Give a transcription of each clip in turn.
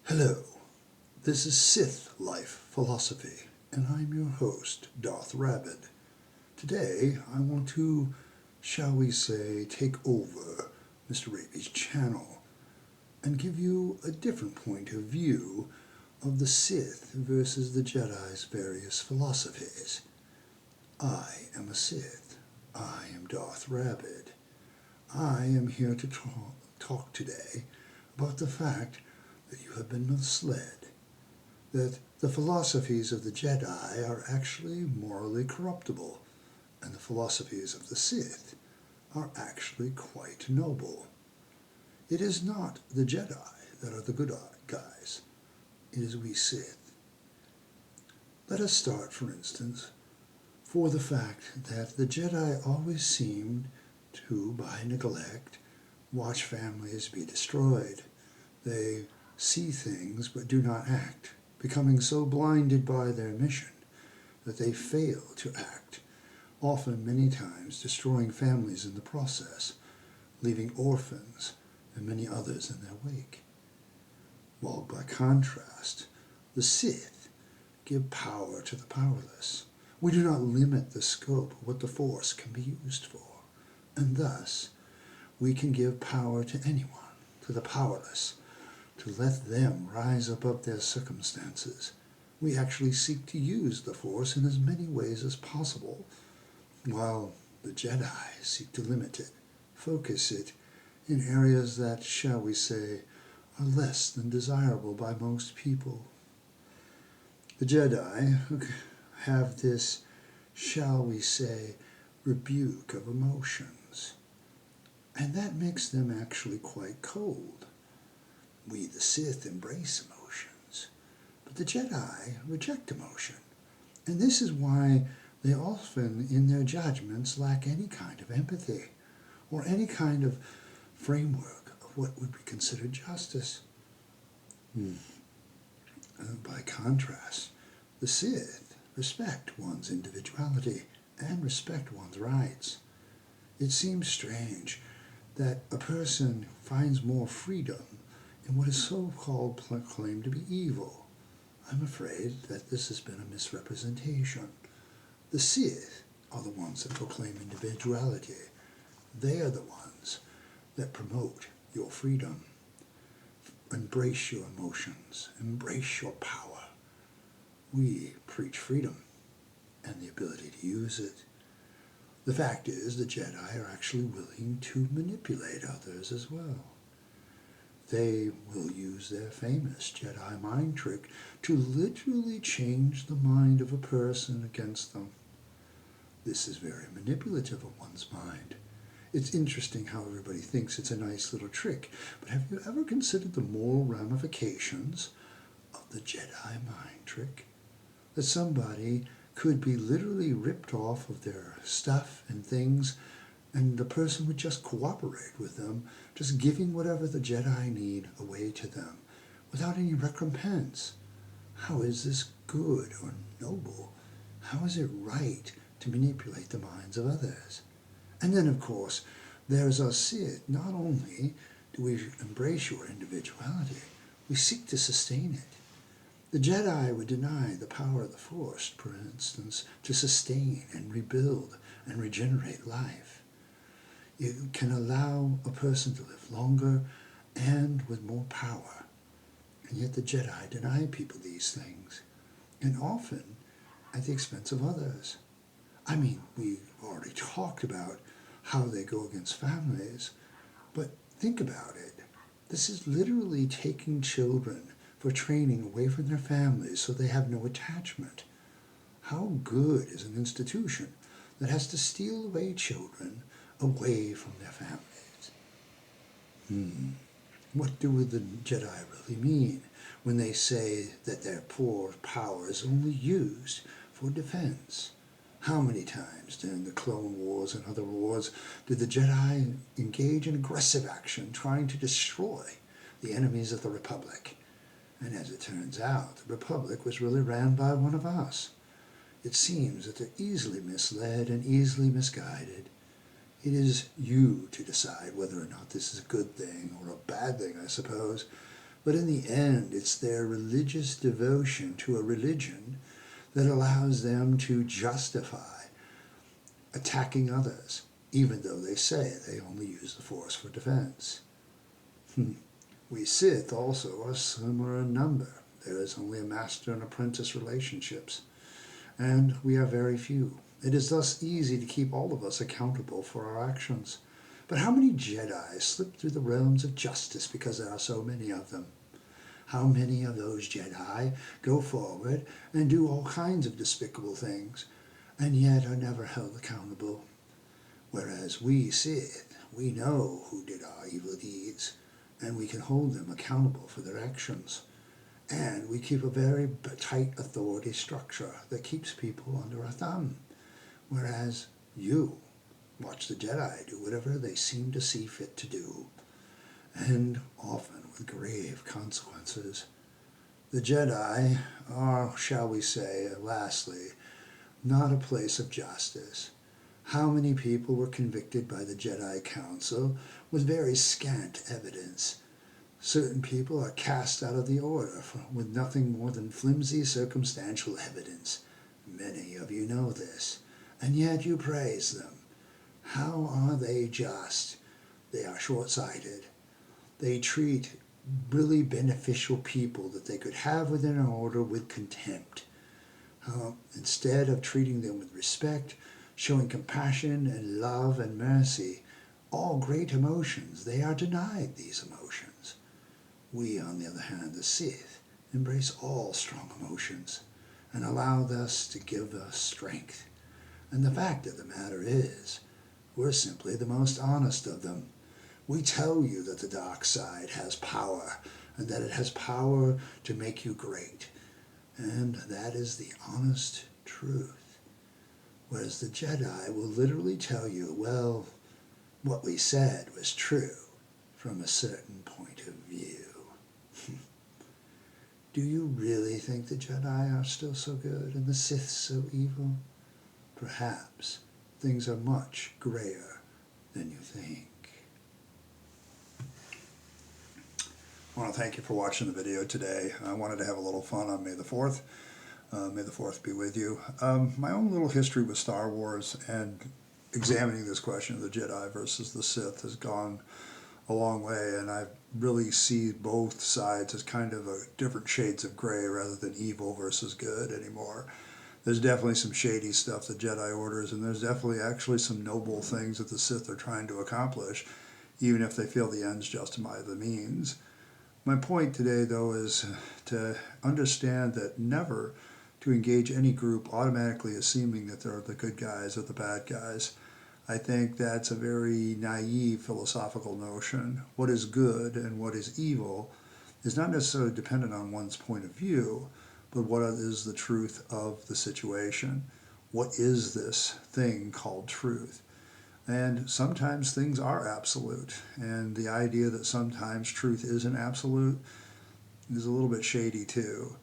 Hello, this is Sith Life Philosophy, and I'm your host, Darth Rabyd. Today, I want to, shall we say, take over Mr. Rabyd's channel and give you a different point of view of the Sith versus the Jedi's various philosophies. I am a Sith. I am Darth Rabyd. I am here to talk today about the fact that you have been misled, that the philosophies of the Jedi are actually morally corruptible, and the philosophies of the Sith are actually quite noble. It is not the Jedi that are the good guys, it is we Sith. Let us start, for instance, for the fact that the Jedi always seemed to, by neglect, watch families be destroyed. They see things but do not act, becoming so blinded by their mission that they fail to act, often many times destroying families in the process, leaving orphans and many others in their wake. While by contrast, the Sith give power to the powerless. We do not limit the scope of what the Force can be used for, and thus we can give power to anyone, to the powerless, to let them rise above their circumstances. We actually seek to use the Force in as many ways as possible, while the Jedi seek to limit it, focus it in areas that, shall we say, are less than desirable by most people. The Jedi have this, shall we say, rebuke of emotions, and that makes them actually quite cold. We, the Sith, embrace emotions, but the Jedi reject emotion. And this is why they often, in their judgments, lack any kind of empathy or any kind of framework of what would be considered justice. By contrast, the Sith respect one's individuality and respect one's rights. It seems strange that a person finds more freedom in what is so-called claimed to be evil. I'm afraid that this has been a misrepresentation. The Sith are the ones that proclaim individuality. They are the ones that promote your freedom. Embrace your emotions. Embrace your power. We preach freedom and the ability to use it. The fact is, the Jedi are actually willing to manipulate others as well. They will use their famous Jedi mind trick to literally change the mind of a person against them. This is very manipulative of one's mind. It's interesting how everybody thinks it's a nice little trick, but have you ever considered the moral ramifications of the Jedi mind trick? That somebody could be literally ripped off of their stuff and things, and the person would just cooperate with them, just giving whatever the Jedi need away to them, without any recompense. How is this good or noble? How is it right to manipulate the minds of others? And then, of course, there's our Sith. Not only do we embrace your individuality, we seek to sustain it. The Jedi would deny the power of the Force, for instance, to sustain and rebuild and regenerate life. It can allow a person to live longer and with more power. And yet the Jedi deny people these things, and often at the expense of others. I mean, we've already talked about how they go against families, but think about it. This is literally taking children for training away from their families so they have no attachment. How good is an institution that has to steal away children away from their families? What do the Jedi really mean when they say that their power is only used for defense? How many times during the Clone Wars and other wars did the Jedi engage in aggressive action trying to destroy the enemies of the Republic? And as it turns out, the Republic was really ran by one of us. It seems that they're easily misled and easily misguided. It is you to decide whether or not this is a good thing or a bad thing, I suppose. But in the end, it's their religious devotion to a religion that allows them to justify attacking others, even though they say they only use the Force for defense. We Sith also are similar in number. There is only a master and apprentice relationships, and we are very few. It is thus easy to keep all of us accountable for our actions. But how many Jedi slip through the realms of justice because there are so many of them? How many of those Jedi go forward and do all kinds of despicable things, and yet are never held accountable? Whereas we Sith, we know who did our evil deeds, and we can hold them accountable for their actions. And we keep a very tight authority structure that keeps people under our thumb. Whereas you watch the Jedi do whatever they seem to see fit to do, and often with grave consequences. The Jedi are, shall we say, lastly, not a place of justice. How many people were convicted by the Jedi Council with very scant evidence? Certain people are cast out of the order with nothing more than flimsy circumstantial evidence. Many of you know this, and yet you praise them. How are they just? They are short-sighted. They treat really beneficial people that they could have within an order with contempt. Instead of treating them with respect, showing compassion and love and mercy, all great emotions, they are denied these emotions. We, on the other hand, the Sith, embrace all strong emotions and allow us to give us strength. And the fact of the matter is, we're simply the most honest of them. We tell you that the dark side has power, and that it has power to make you great. And that is the honest truth. Whereas the Jedi will literally tell you, well, what we said was true from a certain point of view. Do you really think the Jedi are still so good and the Sith so evil? Perhaps things are much grayer than you think. I want to thank you for watching the video today. I wanted to have a little fun on May the 4th. May the 4th be with you. My own little history with Star Wars and examining this question of the Jedi versus the Sith has gone a long way, and I really see both sides as kind of different shades of gray rather than evil versus good anymore. There's definitely some shady stuff the Jedi orders, and there's definitely actually some noble things that the Sith are trying to accomplish, even if they feel the ends justify the means. My point today, though, is to understand that never to engage any group automatically assuming that they're the good guys or the bad guys. I think that's a very naive philosophical notion. What is good and what is evil is not necessarily dependent on one's point of view, but what is the truth of the situation. What is this thing called truth? And sometimes things are absolute, and the idea that sometimes truth isn't absolute is a little bit shady too.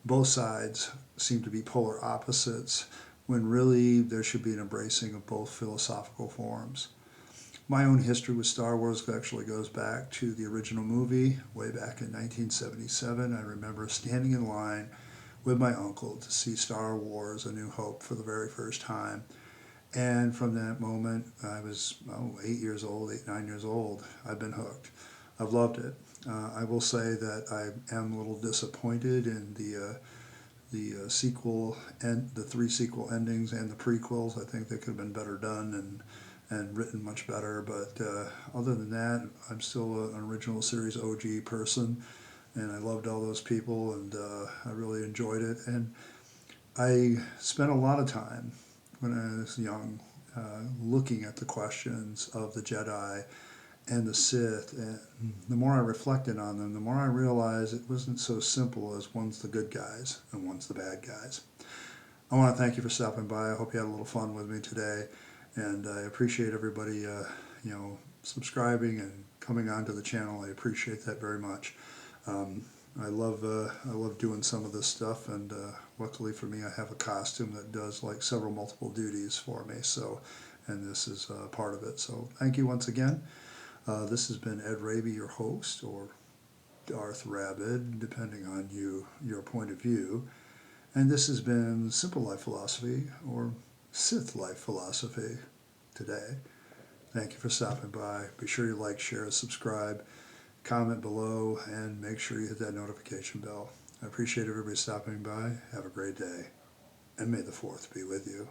Both sides seem to be polar opposites, when really there should be an embracing of both philosophical forms. My own history with Star Wars actually goes back to the original movie way back in 1977. I remember standing in line with my uncle to see Star Wars A New Hope for the very first time. And from that moment, I was 8 years old, 9 years old. I've been hooked. I've loved it. I will say that I am a little disappointed in the sequel and the 3 sequel endings and the prequels. I think they could have been better done and written much better. But other than that, I'm still an original series OG person, and I loved all those people, and I really enjoyed it. And I spent a lot of time when I was young looking at the questions of the Jedi and the Sith, and the more I reflected on them, the more I realized it wasn't so simple as one's the good guys and one's the bad guys. I want to thank you for stopping by. I hope you had a little fun with me today, and I appreciate everybody subscribing and coming onto the channel. I appreciate that very much. I love doing some of this stuff, and luckily for me, I have a costume that does like several multiple duties for me. And this is part of it. So thank you once again. This has been Ed Rabyd, your host, or Darth Rabyd, depending on your point of view. And this has been Simple Life Philosophy, or Sith Life Philosophy today. Thank you for stopping by. Be sure you like, share, subscribe, comment below, and make sure you hit that notification bell. I appreciate everybody stopping by. Have a great day, and may the 4th be with you.